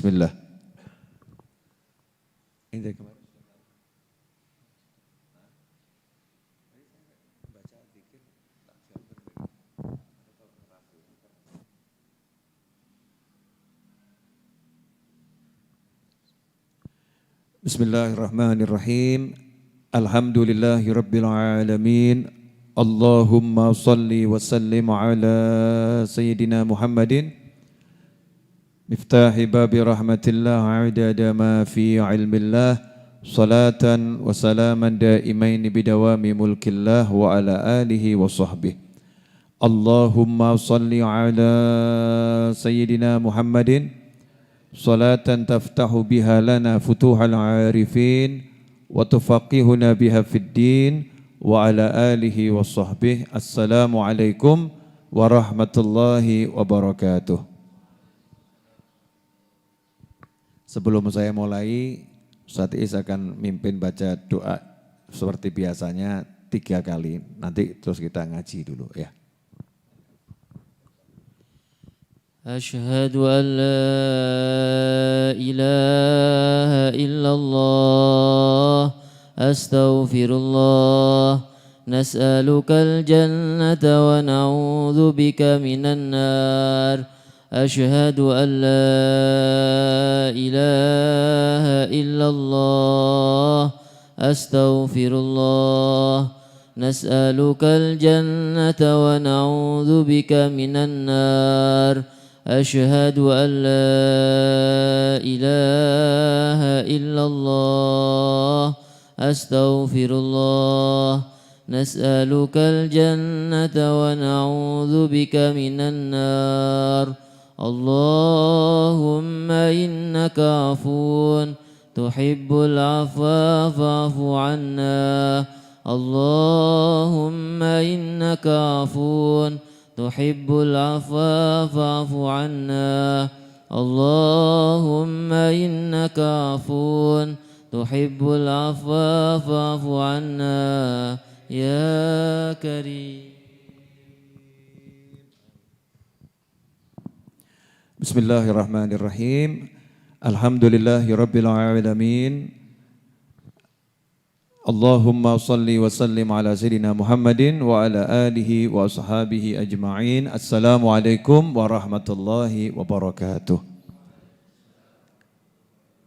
Bismillah. Ini dari kemarin. Bismillahirrahmanirrahim. Alhamdulillahi rabbil alamin. Allahumma salli wa sallim ala sayyidina Muhammadin miftahi babi rahmatillah adada ma fi ilmillah salatan wa salaman daimain bidawami mulkillah wa ala alihi wa sahbihi. Allahumma salli ala sayyidina Muhammadin salatan taftahu biha lana futuhal arifin wa tufaqihuna biha fid din wa ala alihi wa sahbihi. Assalamualaikum warahmatullahi wabarakatuh. Sebelum saya mulai, Ustaz Is akan mimpin baca doa seperti biasanya 3 kali. Nanti terus kita ngaji dulu ya. أشهد أن لا إله إلا الله أستغفر الله نسألك الجنة ونعوذ بك من النار أشهد أن لا إله إلا الله أستغفر الله نسألك الجنة ونعوذ بك من النار أشهد أن لا إله إلا الله أستغفر الله نسألك الجنة ونعوذ بك من النار اللهم إنك عفو تحب العفو فاعف عنا اللهم إنك عفو تحب العفو فاعف عنا اللهم إنك عفو تحب العفو فاعف عنا يا كريم. Bismillahirrahmanirrahim. Alhamdulillahi rabbil alamin. Allahumma salli wa sallim ala sayyidina Muhammadin wa ala alihi wa ashabihi ajma'in. Assalamualaikum warahmatullahi wabarakatuh.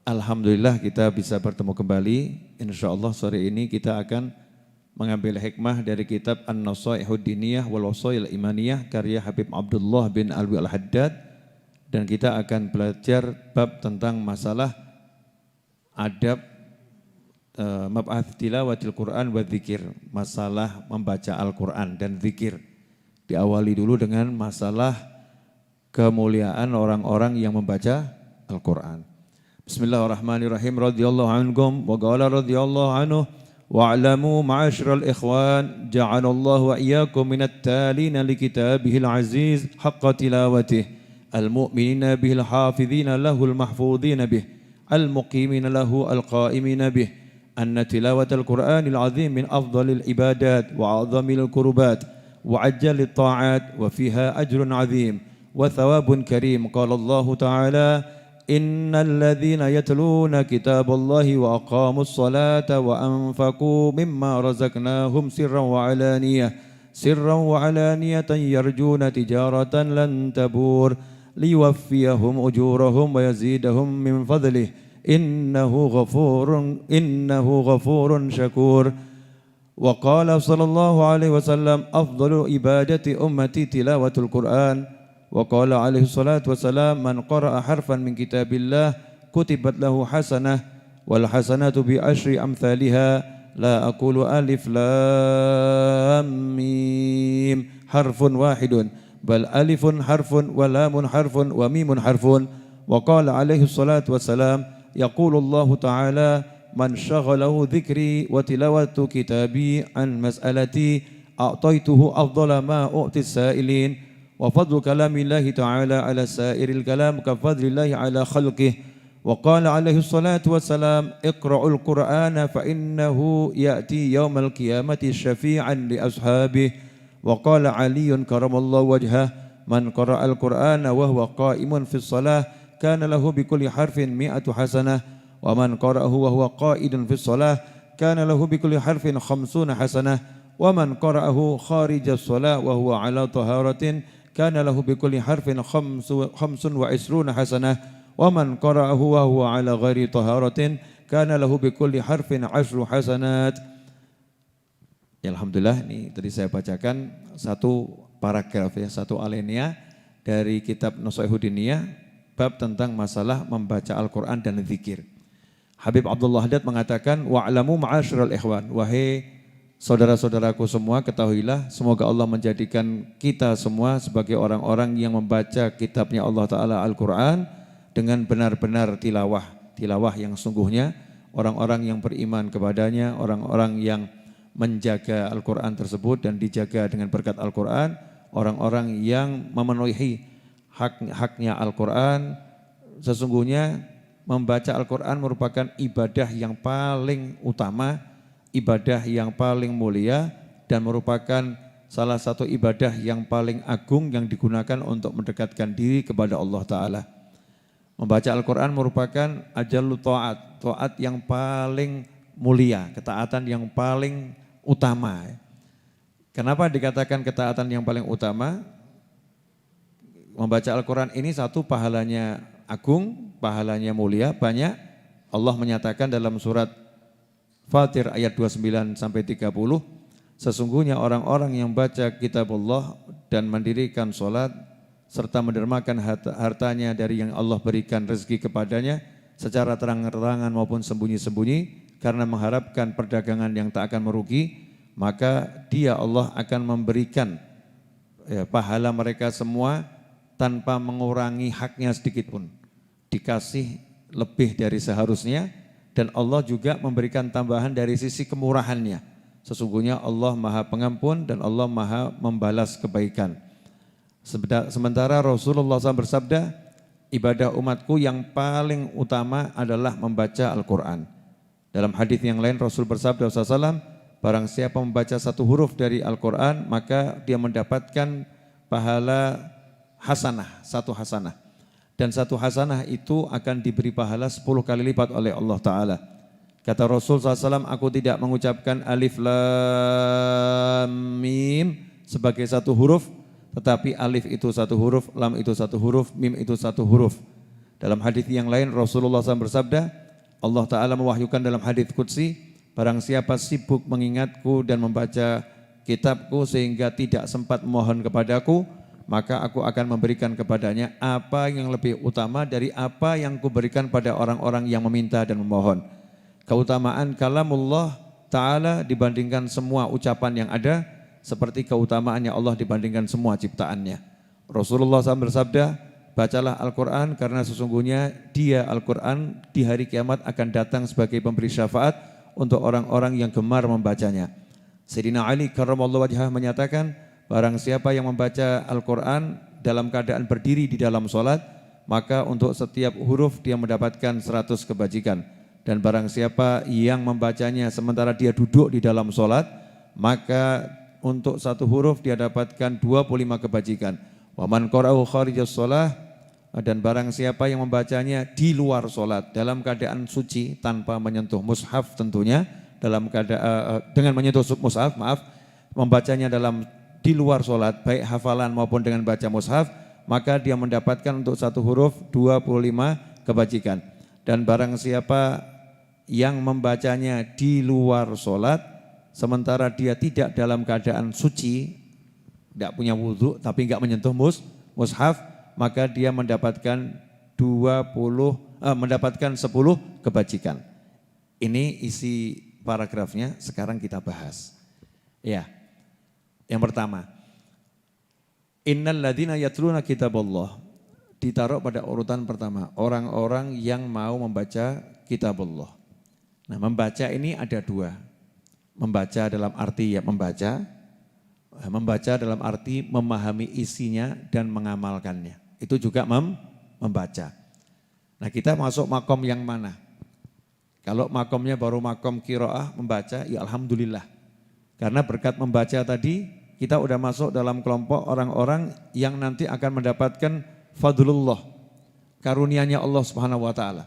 Alhamdulillah kita bisa bertemu kembali. Insyaallah sore ini kita akan mengambil hikmah dari kitab An-Nasaihud Diniyah wal Wasail Imaniyah karya Habib Abdullah bin Alwi Al-Haddad, dan kita akan belajar bab tentang masalah adab mab'ath tilawatil Quran wa dzikir, masalah membaca Al-Quran dan zikir. Diawali dulu dengan masalah kemuliaan orang-orang yang membaca Al-Quran. Bismillahirrahmanirrahim. Radhiyallahu anhum wa qala radhiyallahu anhu wa'lamu ma'asyiral ikhwan ja'alallahu wa iyyakum minat talina li kitabihil aziz haqqa tilawatih al-mu'minina bihil hafidhina lahul mahfudhina bih al-muqimina lahu al-qa'imina bih أن تلاوة القرآن العظيم من أفضل العبادات وأعظم القربات وعجل الطاعات وفيها أجر عظيم وثواب كريم. قال الله تعالى إن الذين يتلون كتاب الله وأقاموا الصلاة وأنفقوا مما رزقناهم سرا وعلانية يرجون تجارة لن تبور ليوفيهم أجورهم ويزيدهم من فضله إنه غفور شكور. وقال صلى الله عليه وسلم أفضل عبادة أمتي تلاوة القرآن. وقال عليه الصلاة والسلام من قرأ حرفا من كتاب الله كتبت له حسنة والحسنة بعشر أمثالها لا أقول ألف لام ميم حرف واحد بل ألف حرف ولام حرف وميم حرف. وقال عليه الصلاة والسلام يقول الله تعالى من شغله ذكري وتلاوة كتابي عن مسألتي أعطيته أفضل ما أعطي السائلين. وفضل كلام الله تعالى على سائر الكلام كفضل الله على خلقه. وقال عليه الصلاة والسلام اقرأوا القرآن فإنه يأتي يوم القيامة شفيعا لأصحابه. وقال علي كرم الله وجهه من قرأ القرآن وهو قائم في الصلاة kana lahu bikulli harfin mi'atu hasanah wa man qara'ahu wa huwa qa'idun fis shalah kana lahu bikulli harfin khamsuna hasanah wa man qara'ahu kharijas shalah wa huwa ala taharatin kana lahu bikulli harfin khamsun wa isruna hasanah wa man qara'ahu wa huwa ala ghairi taharatin kana lahu bikulli harfin 10 hasanat. Ya, alhamdulillah, ini tadi saya bacakan satu paragraf ya, satu alinea dari kitab Nashaihu Diniyah bab tentang masalah membaca Al-Qur'an dan zikir. Habib Abdullah Haddad mengatakan wa'lamu ma'asyiral ikhwan, wahai saudara-saudaraku semua, ketahuilah semoga Allah menjadikan kita semua sebagai orang-orang yang membaca kitabnya Allah Ta'ala Al-Quran dengan benar-benar tilawah yang sungguhnya, orang-orang yang beriman kepadanya, orang-orang yang menjaga Al-Quran tersebut dan dijaga dengan berkat Al-Quran, orang-orang yang memenuhi haknya Al-Quran. Sesungguhnya membaca Al-Quran merupakan ibadah yang paling utama, ibadah yang paling mulia, dan merupakan salah satu ibadah yang paling agung yang digunakan untuk mendekatkan diri kepada Allah Ta'ala. Membaca Al-Quran merupakan ajallu ta'at, ta'at yang paling mulia, ketaatan yang paling utama. Kenapa dikatakan ketaatan yang paling utama? Membaca Al-Quran ini satu, pahalanya agung, pahalanya mulia, banyak. Allah menyatakan dalam surat Fatir ayat 29 sampai 30, sesungguhnya orang-orang yang baca kitab Allah dan mendirikan sholat serta mendermakan hartanya dari yang Allah berikan rezeki kepadanya secara terang-terangan maupun sembunyi-sembunyi karena mengharapkan perdagangan yang tak akan merugi, maka dia Allah akan memberikan pahala mereka semua tanpa mengurangi haknya sedikit pun, dikasih lebih dari seharusnya, dan Allah juga memberikan tambahan dari sisi kemurahannya. Sesungguhnya Allah Maha Pengampun dan Allah Maha Membalas kebaikan. Sementara Rasulullah SAW bersabda, ibadah umatku yang paling utama adalah membaca Al-Quran. Dalam hadis yang lain Rasul bersabda SAW, barang siapa membaca satu huruf dari Al-Quran, maka dia mendapatkan pahala hasanah, satu hasanah. Dan satu hasanah itu akan diberi pahala 10 kali lipat oleh Allah Ta'ala. Kata Rasul SAW, aku tidak mengucapkan alif lam mim sebagai satu huruf, tetapi alif itu satu huruf, lam itu satu huruf, mim itu satu huruf. Dalam hadis yang lain Rasulullah SAW bersabda, Allah Ta'ala mewahyukan dalam hadis qudsi, barang siapa sibuk mengingatku dan membaca kitabku sehingga tidak sempat memohon kepadaku, maka aku akan memberikan kepadanya apa yang lebih utama dari apa yang kuberikan pada orang-orang yang meminta dan memohon. Keutamaan kalamullah Ta'ala dibandingkan semua ucapan yang ada, seperti keutamaannya Allah dibandingkan semua ciptaannya. Rasulullah SAW bersabda, bacalah Al-Quran karena sesungguhnya dia Al-Quran di hari kiamat akan datang sebagai pemberi syafaat untuk orang-orang yang gemar membacanya. Sayyidina Ali karramallahu wajhah menyatakan, barang siapa yang membaca Al-Quran dalam keadaan berdiri di dalam sholat, maka untuk setiap huruf dia mendapatkan 100 kebajikan. Dan barang siapa yang membacanya sementara dia duduk di dalam sholat, maka untuk satu huruf dia dapatkan 25 kebajikan. Wa man qara'ahu kharijas shalah, dan barang siapa yang membacanya di luar sholat dalam keadaan suci tanpa menyentuh mushaf, tentunya dalam keadaan dengan menyentuh mushaf, membacanya di luar sholat baik hafalan maupun dengan baca mushaf, maka dia mendapatkan untuk satu huruf 25 kebajikan. Dan barang siapa yang membacanya di luar sholat sementara dia tidak dalam keadaan suci, tidak punya wudhu tapi enggak menyentuh mushaf, maka dia mendapatkan 10 kebajikan. Ini isi paragrafnya, sekarang kita bahas. Ya. Yang pertama, innal ladzina yatluna kitaballah, ditaruh pada urutan pertama, orang-orang yang mau membaca kitabullah. Nah, membaca ini ada dua. Membaca dalam arti ya membaca dalam arti memahami isinya dan mengamalkannya. Itu juga membaca. Nah, kita masuk makom yang mana? Kalau makomnya baru makom qiraah membaca, ya alhamdulillah. Karena berkat membaca tadi, kita udah masuk dalam kelompok orang-orang yang nanti akan mendapatkan fadlullah, karunianya Allah Subhanahu wa taala.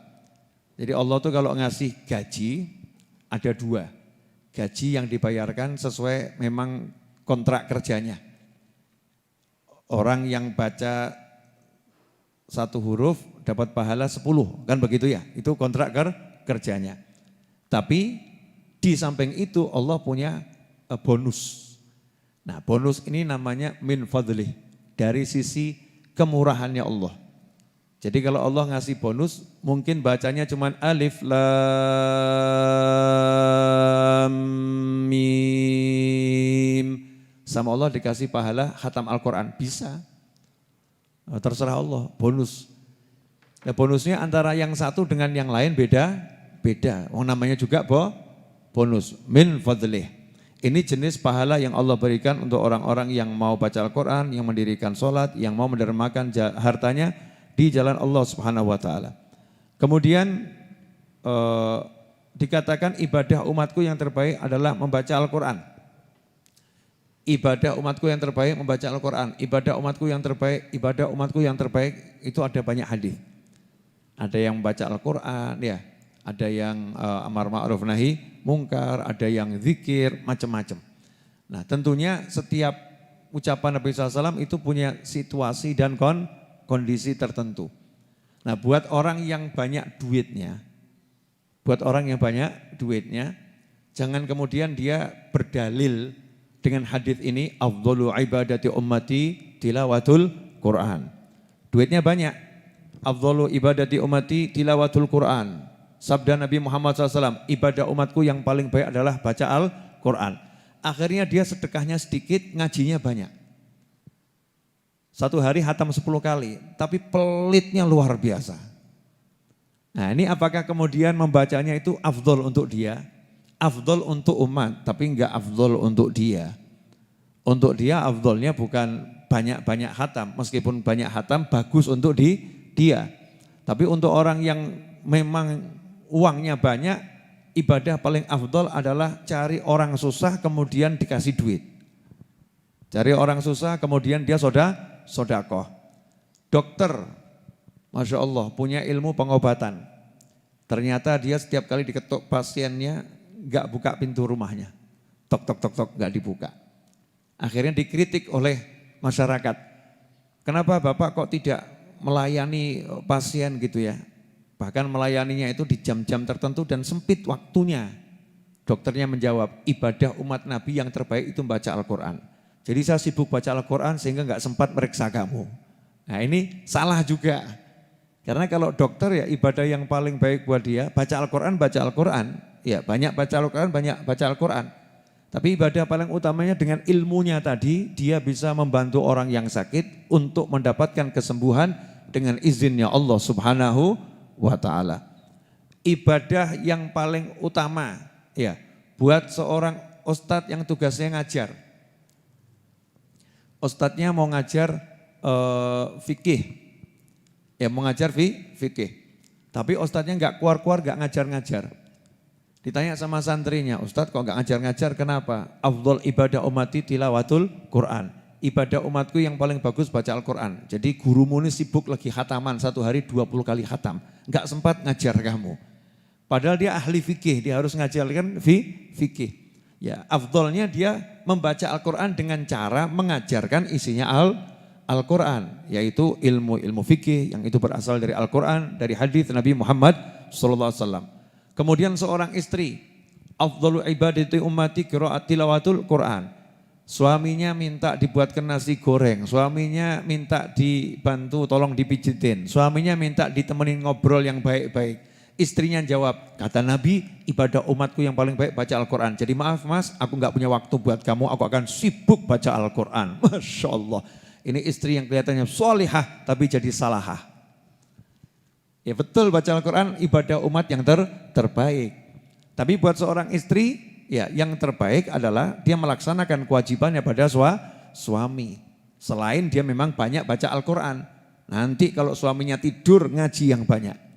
Jadi Allah tuh kalau ngasih gaji ada dua. Gaji yang dibayarkan sesuai memang kontrak kerjanya. Orang yang baca satu huruf dapat pahala 10, kan begitu ya? Itu kontrak kerjanya. Tapi di samping itu Allah punya bonus. Nah, bonus ini namanya min fadlih, dari sisi kemurahannya Allah. Jadi kalau Allah ngasih bonus, mungkin bacanya cuma alif lam mim. Sama Allah dikasih pahala khatam Al-Quran, bisa. Terserah Allah, bonus. Nah, bonusnya antara yang satu dengan yang lain beda. Namanya juga bonus, min fadlih. Ini jenis pahala yang Allah berikan untuk orang-orang yang mau baca Al-Quran, yang mendirikan sholat, yang mau mendermakan hartanya di jalan Allah Subhanahu wa taala. Kemudian dikatakan ibadah umatku yang terbaik adalah membaca Al-Quran. Ibadah umatku yang terbaik membaca Al-Quran. Ibadah umatku yang terbaik itu ada banyak hadis. Ada yang membaca Al-Quran, ya. Ada yang amar ma'ruf nahi mungkar, ada yang zikir, macam-macam. Nah, tentunya setiap ucapan Nabi SAW itu punya situasi dan kondisi tertentu. Nah, buat orang yang banyak duitnya, jangan kemudian dia berdalil dengan hadis ini, afdhalu ibadati ummati tilawatul Quran. Duitnya banyak, afdhalu ibadati ummati tilawatul Quran. Sabda Nabi Muhammad SAW, ibadah umatku yang paling baik adalah baca Al-Quran. Akhirnya dia sedekahnya sedikit, ngajinya banyak. Satu hari hatam 10 kali, tapi pelitnya luar biasa. Nah, ini apakah kemudian membacanya itu afdol untuk dia? Afdol untuk umat, tapi enggak afdol untuk dia. Untuk dia afdolnya bukan banyak-banyak hatam, meskipun banyak hatam bagus untuk dia. Tapi untuk orang yang memang uangnya banyak, ibadah paling afdol adalah cari orang susah kemudian dikasih duit. Cari orang susah kemudian dia sodakoh. Dokter, Masya Allah, punya ilmu pengobatan. Ternyata dia setiap kali diketuk pasiennya gak buka pintu rumahnya. Tok, gak dibuka. Akhirnya dikritik oleh masyarakat. Kenapa Bapak kok tidak melayani pasien gitu ya? Bahkan melayaninya itu di jam-jam tertentu dan sempit waktunya. Dokternya menjawab, ibadah umat Nabi yang terbaik itu membaca Al-Quran. Jadi saya sibuk baca Al-Quran sehingga gak sempat meriksa kamu. Nah, ini salah juga. Karena kalau dokter ya ibadah yang paling baik buat dia, baca Al-Quran. Ya, banyak baca Al-Quran, banyak baca Al-Quran. Tapi ibadah paling utamanya dengan ilmunya tadi, dia bisa membantu orang yang sakit untuk mendapatkan kesembuhan dengan izinnya Allah Subhanahu wa ta'ala. Ibadah yang paling utama ya buat seorang ustadz yang tugasnya ngajar. Ustadznya mau ngajar fikih. Ya mau ngajar fikih. Tapi ustadznya enggak keluar-keluar, enggak ngajar-ngajar. Ditanya sama santrinya, Ustadz kok enggak ngajar-ngajar, kenapa? Afdhal ibadah ummati tilawatul Quran. Ibadah umatku yang paling bagus baca Al-Quran. Jadi gurumu ini sibuk lagi khataman, satu hari 20 kali khatam. Enggak sempat ngajar kamu. Padahal dia ahli fikih, dia harus ngajarkan fikih. Ya, afdolnya dia membaca Al-Quran dengan cara mengajarkan isinya Al-Quran. Yaitu ilmu fikih yang itu berasal dari Al-Quran, dari hadis Nabi Muhammad SAW. Kemudian seorang istri, afdalu ibadati ummati qira'at tilawatul Quran. Suaminya minta dibuatkan nasi goreng, suaminya minta dibantu tolong dipijitin, suaminya minta ditemenin ngobrol yang baik-baik. Istrinya jawab, kata Nabi ibadah umatku yang paling baik baca Al-Quran. Jadi maaf mas, aku gak punya waktu buat kamu, aku akan sibuk baca Al-Quran. Masya Allah, ini istri yang kelihatannya sholihah tapi jadi salahah. Ya betul, baca Al-Quran ibadah umat yang terbaik. Tapi buat seorang istri, ya, yang terbaik adalah dia melaksanakan kewajibannya pada suami. Selain dia memang banyak baca Al-Quran. Nanti kalau suaminya tidur, ngaji yang banyak.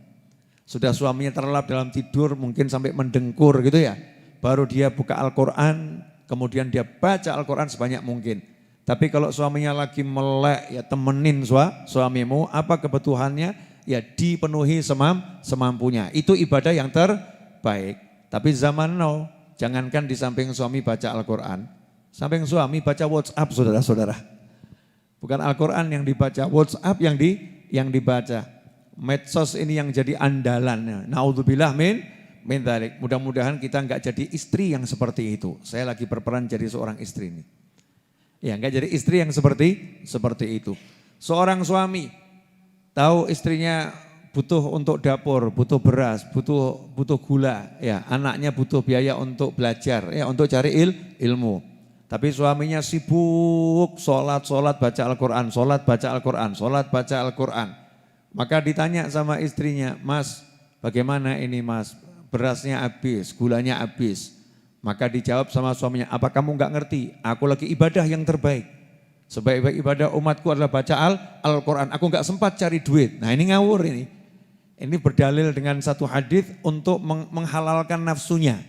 Sudah suaminya terlelap dalam tidur, mungkin sampai mendengkur gitu ya. Baru dia buka Al-Quran, kemudian dia baca Al-Quran sebanyak mungkin. Tapi kalau suaminya lagi melek, ya temenin suamimu, apa kebutuhannya? Ya dipenuhi semampunya. Itu ibadah yang terbaik. Tapi zaman now, jangankan di samping suami baca Al-Quran, samping suami baca WhatsApp saudara-saudara. Bukan Al-Quran yang dibaca, WhatsApp yang dibaca. Medsos ini yang jadi andalannya. Naudzubillah min dzalik. Mudah-mudahan kita enggak jadi istri yang seperti itu. Saya lagi berperan jadi seorang istri ini. Ya, enggak jadi istri yang seperti itu. Seorang suami tahu istrinya butuh untuk dapur, butuh beras, butuh gula, ya, anaknya butuh biaya untuk belajar, ya, untuk cari ilmu. Tapi suaminya sibuk sholat baca Al-Quran, sholat baca Al-Quran. Maka ditanya sama istrinya, "Mas, bagaimana ini Mas? Berasnya habis, gulanya habis." Maka dijawab sama suaminya, "Apa kamu enggak ngerti? Aku lagi ibadah yang terbaik. Sebaik-baik ibadah umatku adalah baca Al-Quran. Aku enggak sempat cari duit." Nah ini ngawur ini. Ini berdalil dengan satu hadis untuk menghalalkan nafsunya.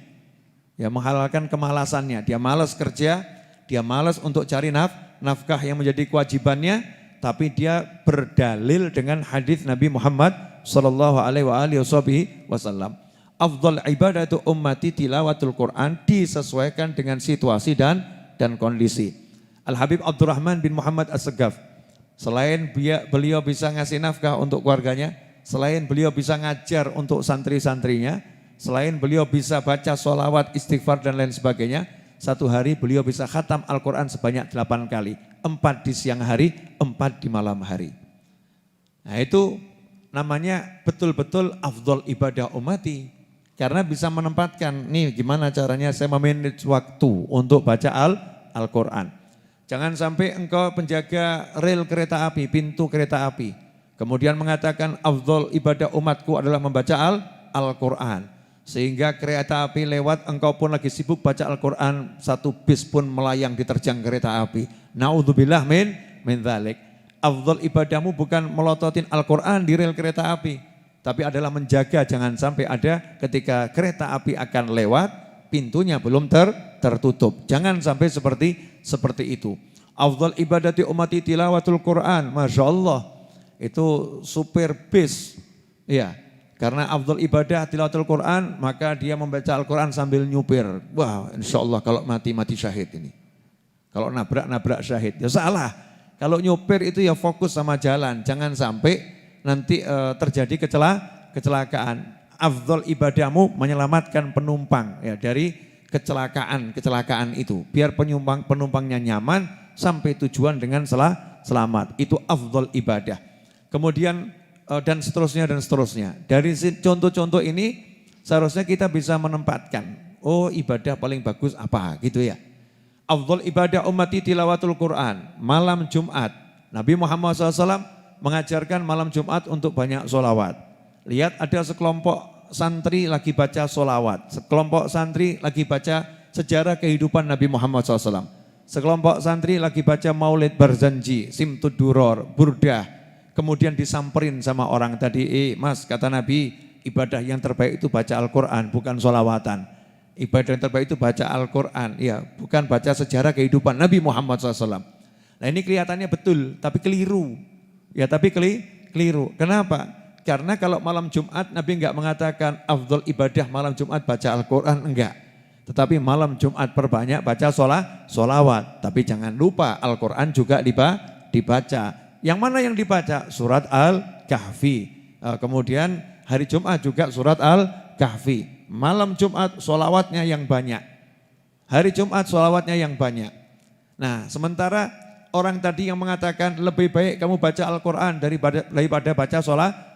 Ya, menghalalkan kemalasannya. Dia malas kerja, dia malas untuk cari nafkah yang menjadi kewajibannya, tapi dia berdalil dengan hadis Nabi Muhammad sallallahu alaihi wasallam. Afdal ibadatu ummati tilawatul Quran, disesuaikan dengan situasi dan kondisi. Al-Habib Abdurrahman bin Muhammad As-Segaf, selain beliau bisa ngasih nafkah untuk keluarganya, selain beliau bisa ngajar untuk santri-santrinya, selain beliau bisa baca sholawat, istighfar dan lain sebagainya, satu hari beliau bisa khatam Al-Quran sebanyak 8 kali. 4 di siang hari, 4 di malam hari. Nah itu namanya betul-betul afdal ibadah ummati. Karena bisa menempatkan, nih gimana caranya saya memanage waktu untuk baca Al-Quran. Jangan sampai engkau penjaga rel kereta api, pintu kereta api, kemudian mengatakan afdal ibadah umatku adalah membaca Al-Quran. Sehingga kereta api lewat, engkau pun lagi sibuk baca Al-Quran, satu bis pun melayang diterjang kereta api. Naudzubillah min dzalik. Afdal ibadahmu bukan melototin Al-Quran di rel kereta api, tapi adalah menjaga jangan sampai ada ketika kereta api akan lewat, pintunya belum tertutup. Jangan sampai seperti itu. Afdal ibadati ummati tilawatul Quran. Masya Allah, itu supir bis. Ya, karena afdal ibadah tilawatul Quran, maka dia membaca Al-Quran sambil nyupir. Wah, insya Allah kalau mati syahid ini. Kalau nabrak syahid. Ya salah. Kalau nyupir itu ya fokus sama jalan. Jangan sampai nanti terjadi kecelakaan. Afdal ibadahmu menyelamatkan penumpang ya dari kecelakaan itu. Biar penumpangnya nyaman sampai tujuan dengan selamat. Itu afdal ibadah. Kemudian dan seterusnya. Dari contoh-contoh ini seharusnya kita bisa menempatkan, oh ibadah paling bagus apa gitu ya. Afdal ibadah ummati tilawatul Quran. Malam Jumat, Nabi Muhammad SAW mengajarkan malam Jumat untuk banyak sholawat. Lihat ada sekelompok santri lagi baca sholawat. Sekelompok santri lagi baca sejarah kehidupan Nabi Muhammad SAW. Sekelompok santri lagi baca maulid Barzanji, Simtud Duror, Burdah. Kemudian disamperin sama orang tadi, Mas kata Nabi ibadah yang terbaik itu baca Al-Quran bukan sholawatan. Ibadah yang terbaik itu baca Al-Quran, ya bukan baca sejarah kehidupan Nabi Muhammad SAW. Nah ini kelihatannya betul, tapi keliru. Ya tapi keliru. Kenapa? Karena kalau malam Jumat Nabi enggak mengatakan afdal ibadah malam Jumat baca Al-Quran, enggak. Tetapi malam Jumat perbanyak baca sholawat. Tapi jangan lupa Al-Quran juga dibaca. Yang mana yang dibaca? Surat Al-Kahfi. Kemudian hari Jumat juga surat Al-Kahfi. Malam Jumat sholawatnya yang banyak. Hari Jumat sholawatnya yang banyak. Nah sementara orang tadi yang mengatakan lebih baik kamu baca Al-Quran daripada baca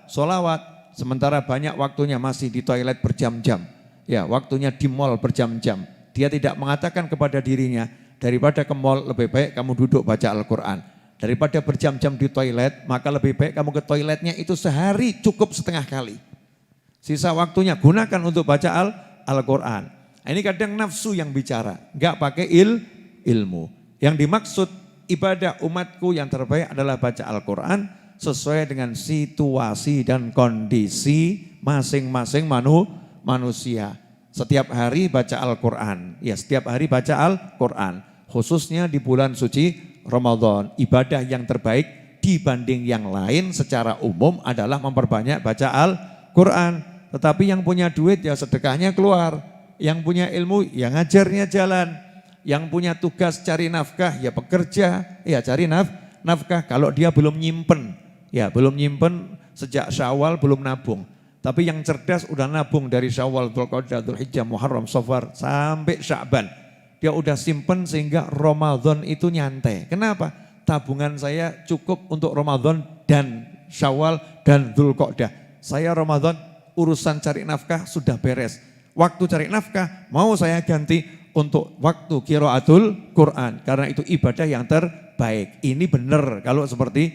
sholawat. Sementara banyak waktunya masih di toilet berjam-jam. Ya waktunya di mall berjam-jam. Dia tidak mengatakan kepada dirinya, daripada ke mall lebih baik kamu duduk baca Al-Quran. Daripada berjam-jam di toilet, maka lebih baik kamu ke toiletnya itu sehari cukup setengah kali. Sisa waktunya gunakan untuk baca Al-Quran. Nah, ini kadang nafsu yang bicara, enggak pakai ilmu. Yang dimaksud ibadah umatku yang terbaik adalah baca Al-Quran sesuai dengan situasi dan kondisi masing-masing manusia. Setiap hari baca Al-Quran. Ya, setiap hari baca Al-Quran. Khususnya di bulan suci Ramadan. Ibadah yang terbaik dibanding yang lain secara umum adalah memperbanyak baca Al-Quran. Tetapi yang punya duit ya sedekahnya keluar, yang punya ilmu ya ngajarnya jalan, yang punya tugas cari nafkah ya bekerja, ya cari nafkah. Kalau dia belum nyimpen, ya belum nyimpen sejak Syawal belum nabung. Tapi yang cerdas udah nabung dari Syawal, Dzulqa'dah, Dzulhijjah, Muharram, Safar sampai Sya'ban. Dia udah simpen sehingga Ramadan itu nyantai. Kenapa? Tabungan saya cukup untuk Ramadan dan Syawal dan Dzulqa'dah. Saya Ramadan urusan cari nafkah sudah beres. Waktu cari nafkah mau saya ganti untuk waktu qiraatul Quran. Karena itu ibadah yang terbaik. Ini benar kalau seperti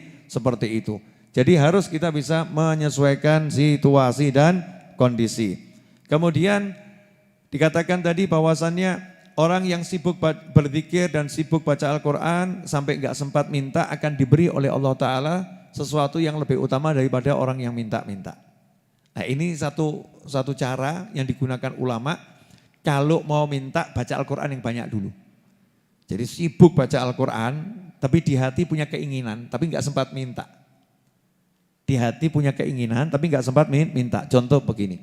itu. Jadi harus kita bisa menyesuaikan situasi dan kondisi. Kemudian dikatakan tadi bahwasannya orang yang sibuk berzikir dan sibuk baca Al-Quran sampai enggak sempat minta akan diberi oleh Allah Ta'ala sesuatu yang lebih utama daripada orang yang minta-minta. Nah ini satu cara yang digunakan ulama kalau mau minta baca Al-Quran yang banyak dulu. Jadi sibuk baca Al-Quran tapi di hati punya keinginan tapi enggak sempat minta. Di hati punya keinginan tapi enggak sempat minta. Contoh begini,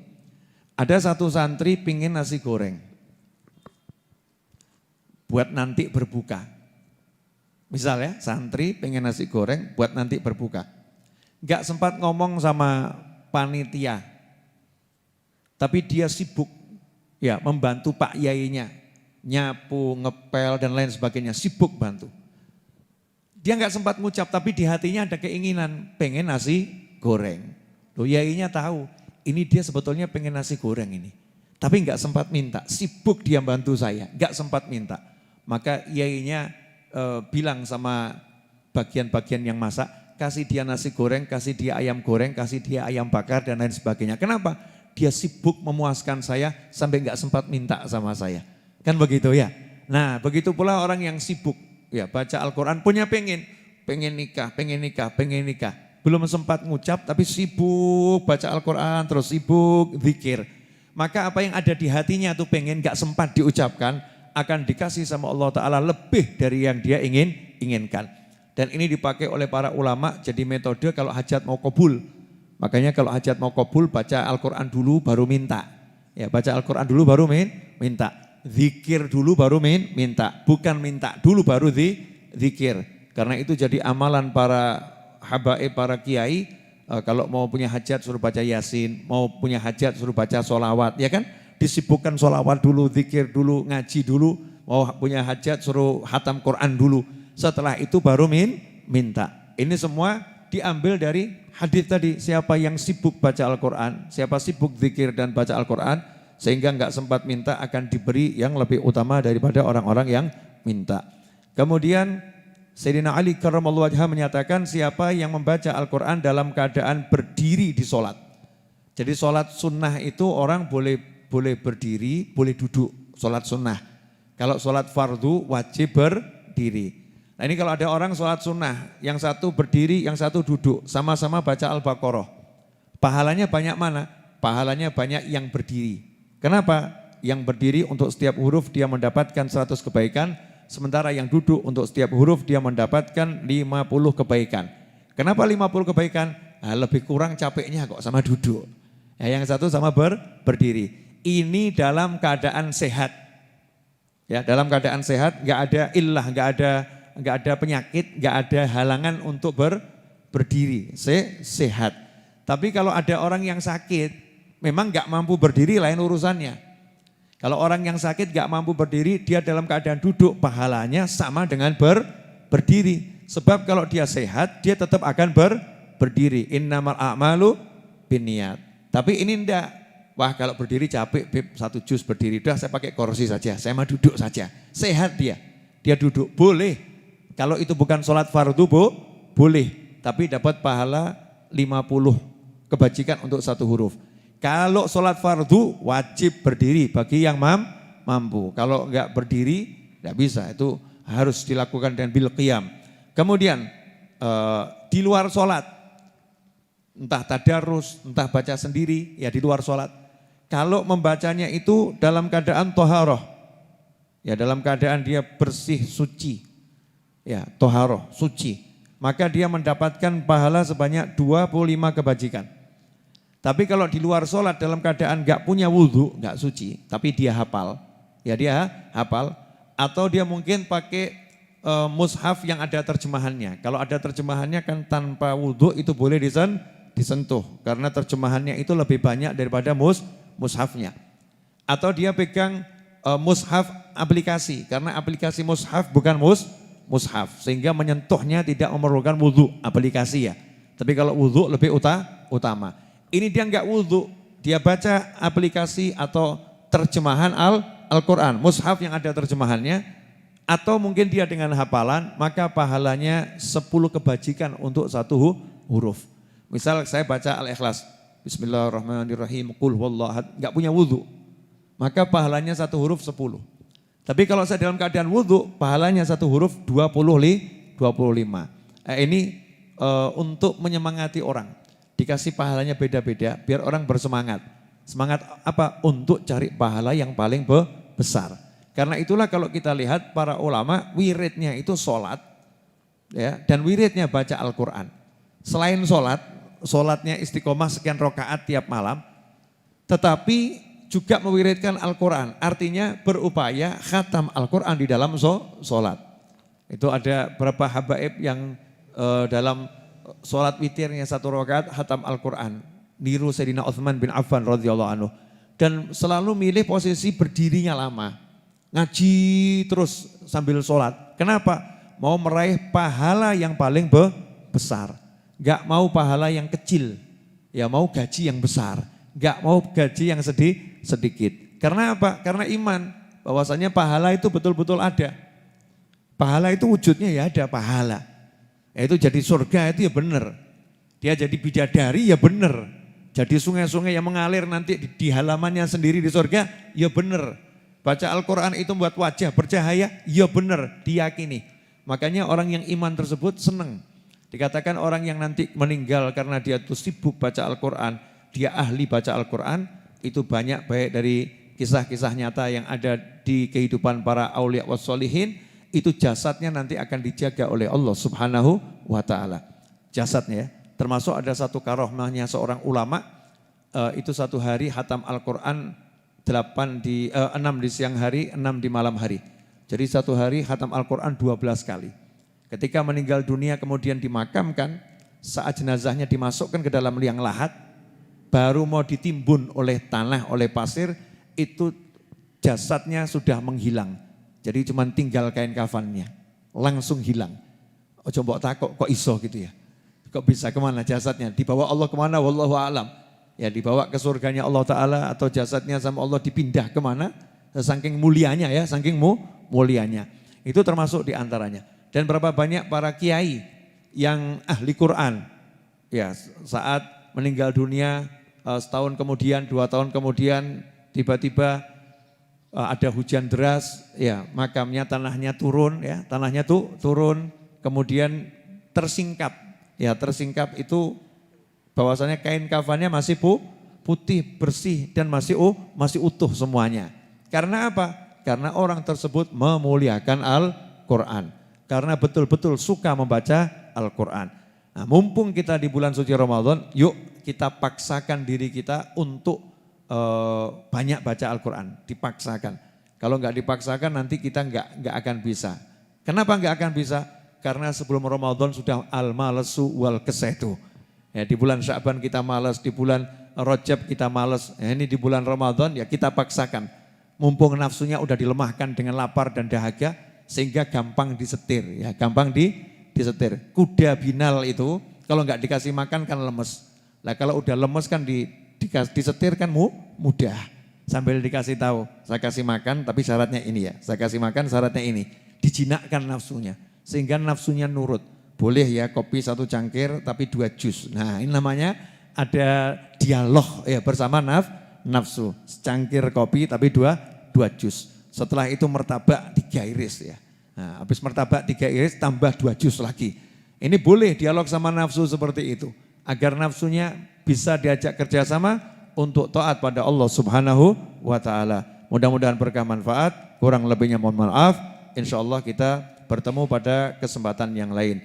ada satu santri pingin nasi goreng buat nanti berbuka. Misalnya santri pengen nasi goreng buat nanti berbuka. Enggak sempat ngomong sama panitia, tapi dia sibuk ya membantu Pak Yainya, nyapu, ngepel dan lain sebagainya, sibuk bantu. Dia enggak sempat ngucap tapi di hatinya ada keinginan pengen nasi goreng. Loh Yainya tahu ini dia sebetulnya pengen nasi goreng ini, tapi enggak sempat minta, sibuk dia bantu saya, enggak sempat minta. Maka Yainya bilang sama bagian-bagian yang masak, kasih dia nasi goreng, kasih dia ayam goreng, kasih dia ayam bakar dan lain sebagainya. Kenapa? Dia sibuk memuaskan saya sampai enggak sempat minta sama saya. Kan begitu ya? Nah begitu pula orang yang sibuk ya baca Al-Quran, punya pengen nikah. Belum sempat ngucap tapi sibuk baca Al-Quran, terus sibuk zikir. Maka apa yang ada di hatinya tuh pengen enggak sempat diucapkan, akan dikasih sama Allah Ta'ala lebih dari yang dia inginkan. Dan ini dipakai oleh para ulama jadi metode kalau hajat mau kabul. Makanya kalau hajat mau kabul baca Al-Quran dulu baru minta. Ya baca Al-Quran dulu baru minta. Zikir dulu baru minta. Bukan minta dulu baru zikir. Karena itu jadi amalan para habaib, para kiai. Kalau mau punya hajat suruh baca Yasin. Mau punya hajat suruh baca sholawat. Ya kan? Disibukkan sholawat dulu, zikir dulu, ngaji dulu. Mau punya hajat suruh hatam Quran dulu. Setelah itu baru minta. Ini semua diambil dari hadis tadi. Siapa yang sibuk baca Al-Quran, siapa sibuk zikir dan baca Al-Quran, sehingga enggak sempat minta akan diberi yang lebih utama daripada orang-orang yang minta. Kemudian Sayyidina Ali karramallahu wajhah menyatakan siapa yang membaca Al-Quran dalam keadaan berdiri di sholat. Jadi sholat sunnah itu orang boleh berdiri, boleh duduk, sholat sunnah. Kalau sholat fardu wajib berdiri. Nah ini kalau ada orang sholat sunnah, yang satu berdiri, yang satu duduk, sama-sama baca Al-Baqarah. Pahalanya banyak mana? Pahalanya banyak yang berdiri. Kenapa? Yang berdiri untuk setiap huruf dia mendapatkan 100 kebaikan, sementara yang duduk untuk setiap huruf dia mendapatkan 50 kebaikan. Kenapa 50 kebaikan? Nah, lebih kurang capeknya kok sama duduk. Ya, yang satu sama berdiri. Ini dalam keadaan sehat. Ya, dalam keadaan sehat, enggak ada illah, enggak ada penyakit, enggak ada halangan untuk berdiri, sehat. Tapi kalau ada orang yang sakit, memang enggak mampu berdiri lain urusannya. Kalau orang yang sakit enggak mampu berdiri, dia dalam keadaan duduk, pahalanya sama dengan berdiri. Sebab kalau dia sehat, dia tetap akan berdiri. Innamal a'malu binniyat. Tapi ini enggak. Wah kalau berdiri capek, Beb, 1 juz berdiri. Udah saya pakai kursi saja, saya mah duduk saja. Sehat dia duduk, boleh. Kalau itu bukan sholat fardu, boleh. Tapi dapat pahala 50 kebajikan untuk 1 huruf. Kalau sholat fardu wajib berdiri bagi yang mampu. Kalau enggak berdiri, enggak bisa. Itu harus dilakukan dengan bil qiyam. Kemudian di luar sholat, entah tadarus, entah baca sendiri, ya di luar sholat. Kalau membacanya itu dalam keadaan toharoh, ya dalam keadaan dia bersih, suci. Ya, toharoh, suci. maka dia mendapatkan pahala sebanyak 25 kebajikan. Tapi kalau di luar sholat dalam keadaan gak punya wudhu, gak suci, tapi dia hafal, ya dia hafal, atau dia mungkin pakai mushaf yang ada terjemahannya. Kalau ada terjemahannya kan tanpa wudhu itu boleh disentuh, karena terjemahannya itu lebih banyak daripada mushafnya. Atau dia pegang mushaf aplikasi, karena aplikasi mushaf bukan mushaf, sehingga menyentuhnya tidak memerlukan wudhu aplikasi ya. Tapi kalau wudhu lebih utama. Ini dia enggak wudhu, dia baca aplikasi atau terjemahan Al-Quran, mushaf yang ada terjemahannya, atau mungkin dia dengan hafalan, maka pahalanya 10 kebajikan untuk satu huruf. Misal saya baca Al-Ikhlas, Bismillahirrahmanirrahim, Qul huwallahu ahad, enggak punya wudhu, maka pahalanya satu huruf 10. Tapi kalau saya dalam keadaan wudhu, pahalanya satu huruf 25. Ini untuk menyemangati orang. Dikasih pahalanya beda-beda biar orang bersemangat. Semangat apa? Untuk cari pahala yang paling besar. Karena itulah kalau kita lihat para ulama wiridnya itu sholat, ya, dan wiridnya baca Al-Quran. Selain sholatnya istiqomah sekian rakaat tiap malam, tetapi juga mewiridkan Al-Quran. Artinya berupaya khatam Al-Quran di dalam sholat. Itu ada beberapa habaib yang dalam sholat witirnya satu rakaat khatam Al-Quran. Niru Sayyidina Utsman bin Affan radhiyallahu anhu. Dan selalu milih posisi berdirinya lama. Ngaji terus sambil sholat. Kenapa? Mau meraih pahala yang paling besar. Gak mau pahala yang kecil. Ya mau gaji yang besar. Gak mau gaji yang sedikit. Karena apa? Karena iman. Bahwasanya pahala itu betul-betul ada. Pahala itu wujudnya ya ada pahala. Itu jadi surga itu ya benar. Dia jadi bidadari ya benar. Jadi sungai-sungai yang mengalir nanti di halamannya sendiri di surga ya benar. Baca Al-Quran itu membuat wajah bercahaya ya benar, diyakini. Makanya orang yang iman tersebut senang. Dikatakan orang yang nanti meninggal karena dia tuh sibuk baca Al-Quran, dia ahli baca Al-Quran, itu banyak baik dari kisah-kisah nyata yang ada di kehidupan para aulia wassolihin, itu jasadnya nanti akan dijaga oleh Allah Subhanahu wa ta'ala. Jasadnya ya. Termasuk ada satu karomahnya seorang ulama, itu satu hari hatam Al-Quran 6 di siang hari, 6 di malam hari. Jadi satu hari hatam Al-Quran 12 kali. Ketika meninggal dunia kemudian dimakamkan, saat jenazahnya dimasukkan ke dalam liang lahat, baru mau ditimbun oleh tanah, oleh pasir, itu jasadnya sudah menghilang. Jadi cuma tinggal kain kafannya, langsung hilang. Ojo mbok takok kok iso gitu ya. Kok bisa kemana jasadnya? Dibawa Allah kemana? Wallahu a'lam. Ya dibawa ke surganya Allah Ta'ala atau jasadnya sama Allah dipindah kemana? Saking mulianya ya, saking mulianya. Itu termasuk diantaranya. Dan berapa banyak para kiai yang ahli Quran. Ya saat meninggal dunia setahun kemudian, 2 tahun kemudian tiba-tiba ada hujan deras, ya makamnya tanahnya turun, ya tanahnya tuh turun, kemudian tersingkap, ya tersingkap itu bahwasanya kain kafannya masih putih bersih dan masih utuh semuanya. Karena apa? Karena orang tersebut memuliakan Al-Quran, karena betul-betul suka membaca Al-Quran. Nah, mumpung kita di bulan suci Ramadan, yuk kita paksakan diri kita untuk banyak baca Al-Quran, dipaksakan. Kalau enggak dipaksakan nanti kita enggak akan bisa. Kenapa enggak akan bisa? Karena sebelum Ramadan sudah al-malasu wal kesedu. Ya, di bulan Sya'ban kita malas, di bulan Rajab kita malas. Ya, ini di bulan Ramadan ya kita paksakan. Mumpung nafsunya udah dilemahkan dengan lapar dan dahaga sehingga gampang disetir, ya gampang disetir. Kuda binal itu kalau enggak dikasih makan kan lemes. Lah kalau udah lemes kan disetir kan mudah. Sambil dikasih tahu, saya kasih makan tapi syaratnya ini ya. Saya kasih makan syaratnya ini. Dijinakkan nafsunya. Sehingga nafsunya nurut. Boleh ya kopi 1 cangkir tapi 2 jus. Nah ini namanya ada dialog ya bersama nafsu. Secangkir kopi tapi 2 jus. Setelah itu martabak 3 iris ya. Nah habis martabak 3 iris tambah 2 jus lagi. Ini boleh dialog sama nafsu seperti itu. Agar nafsunya bisa diajak kerjasama untuk taat pada Allah Subhanahu wa ta'ala. Mudah-mudahan berkah manfaat, kurang lebihnya mohon maaf. Insya Allah kita bertemu pada kesempatan yang lain.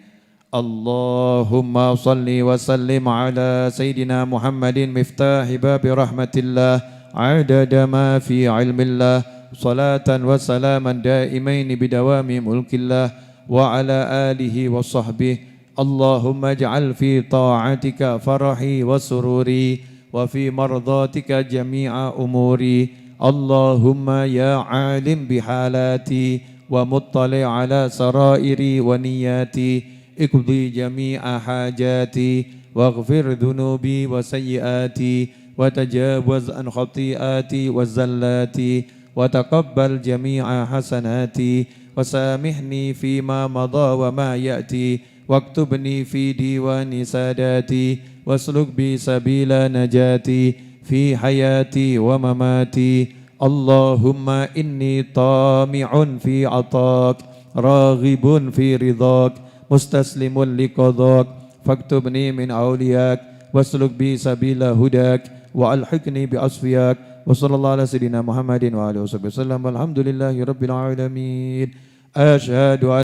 اللهم صل وسلم على سيدنا محمد مفتاح باب رحمة الله عدد ما في علم الله صلاة وسلاما دائمين بدوام ملك الله وعلى آله وصحبه اللهم اجعل في طاعتك فرحي وسروري وفي مرضاتك جميع أموري اللهم يا عالم بحالاتي ومطلع على سرائري ونياتي اقضي جميع حاجاتي واغفر ذنوبي وسيئاتي وتجاوز عن خطيئاتي وزلاتي وتقبل جميع حسناتي وسامحني فيما مضى وما يأتي واكتبني في ديوان ساداتي واسلك بي سبيل نجاتي في حياتي ومماتي اللهم إني طامع في عطاك راغب في رضاك مستسلم لقضاك فاكتبني من أولياك واسلك بي سبيل هداك وألحقني بأصفياك وصلى الله على سيدنا محمد وآله وصحبه وسلم والحمد لله رب العالمين أشهد أن